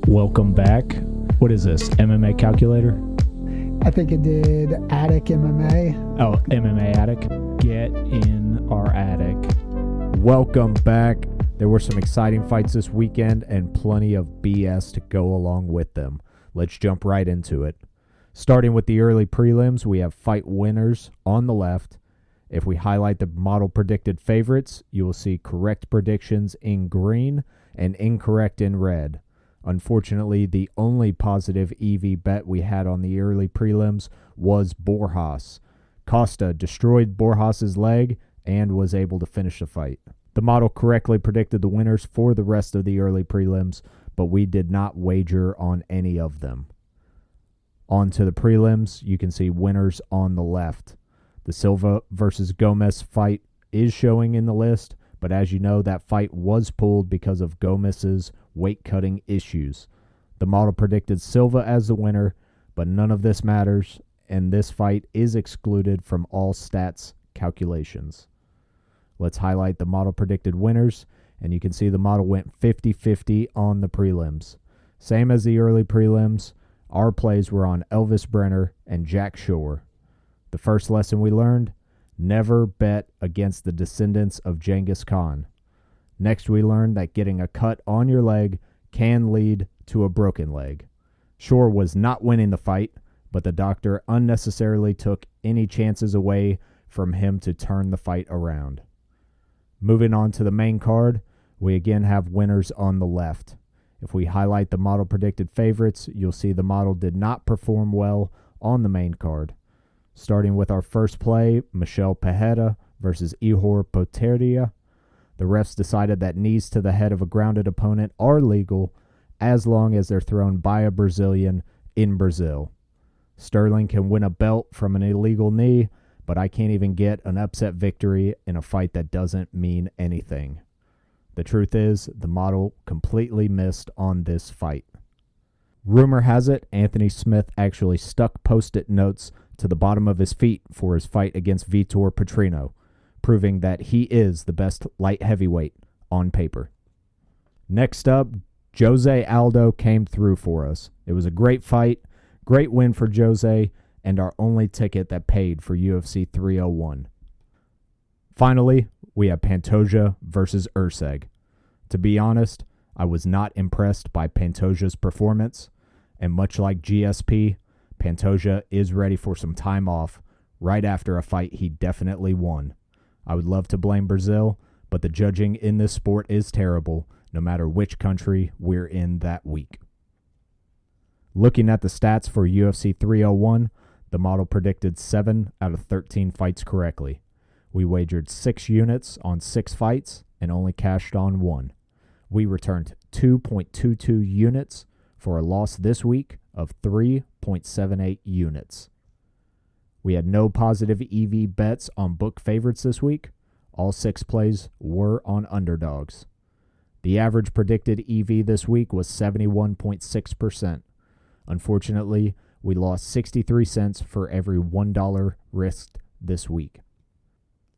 Welcome back. What is this, MMA calculator? I think it did Attic MMA. Oh, MMA attic. Get in our attic. Welcome back. There were some exciting fights this weekend and plenty of BS to go along with them. Let's jump right into it. Starting with the early prelims, we have fight winners on the left. If we highlight the model predicted favorites, you will see correct predictions in green and incorrect in red. Unfortunately, the only positive EV bet we had on the early prelims was Borjas. Costa destroyed Borjas' leg and was able to finish the fight. The model correctly predicted the winners for the rest of the early prelims, but we did not wager on any of them. On to the prelims, you can see winners on the left. The Silva versus Gomez fight is showing in the list, but as you know, that fight was pulled because of Gomez's weight-cutting issues. The model predicted Silva as the winner, but none of this matters, and this fight is excluded from all stats calculations. Let's highlight the model predicted winners, and you can see the model went 50-50 on the prelims. Same as the early prelims, our plays were on Elvis Brenner and Jack Shore. The first lesson we learned: never bet against the descendants of Genghis Khan. Next, we learned that getting a cut on your leg can lead to a broken leg. Shore was not winning the fight, but the doctor unnecessarily took any chances away from him to turn the fight around. Moving on to the main card, we again have winners on the left. If we highlight the model predicted favorites, you'll see the model did not perform well on the main card. Starting with our first play, Michel Pereira versus Ihor Potieria. The refs decided that knees to the head of a grounded opponent are legal as long as they're thrown by a Brazilian in Brazil. Sterling can win a belt from an illegal knee, but I can't even get an upset victory in a fight that doesn't mean anything. The truth is, the model completely missed on this fight. Rumor has it Anthony Smith actually stuck post-it notes to the bottom of his feet for his fight against Vitor Petrino, proving that he is the best light heavyweight on paper. Next up, Jose Aldo came through for us. It was a great fight, great win for Jose, and our only ticket that paid for UFC 301. Finally, we have Pantoja versus Erceg. To be honest, I was not impressed by Pantoja's performance, and much like GSP, Pantoja is ready for some time off right after a fight he definitely won. I would love to blame Brazil, but the judging in this sport is terrible, no matter which country we're in that week. Looking at the stats for UFC 301, the model predicted 7 out of 13 fights correctly. We wagered 6 units on 6 fights and only cashed on 1. We returned 2.22 units for a loss this week of 3.78 units. We had no positive EV bets on book favorites this week. All 6 plays were on underdogs. The average predicted EV this week was 71.6%. Unfortunately, we lost 63 cents for every $1 risked this week.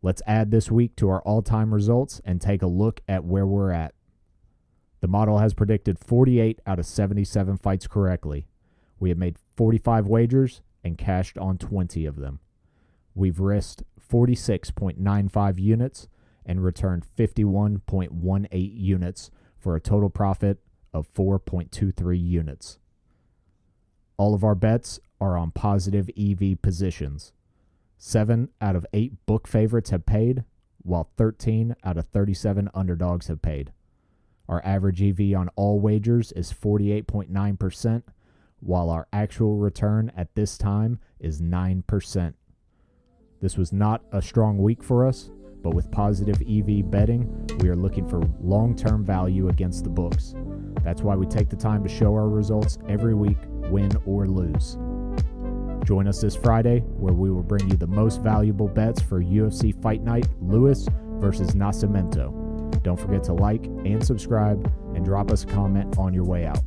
Let's add this week to our all-time results and take a look at where we're at. The model has predicted 48 out of 77 fights correctly. We have made 45 wagers and cashed on 20 of them. We've risked 46.95 units and returned 51.18 units for a total profit of 4.23 units. All of our bets are on positive EV positions. 7 out of 8 book favorites have paid, while 13 out of 37 underdogs have paid. Our average EV on all wagers is 48.9%, while our actual return at this time is 9%. This was not a strong week for us, but with positive EV betting, we are looking for long-term value against the books. That's why we take the time to show our results every week, win or lose. Join us this Friday, where we will bring you the most valuable bets for UFC Fight Night Lewis versus Nascimento. Don't forget to like and subscribe and drop us a comment on your way out.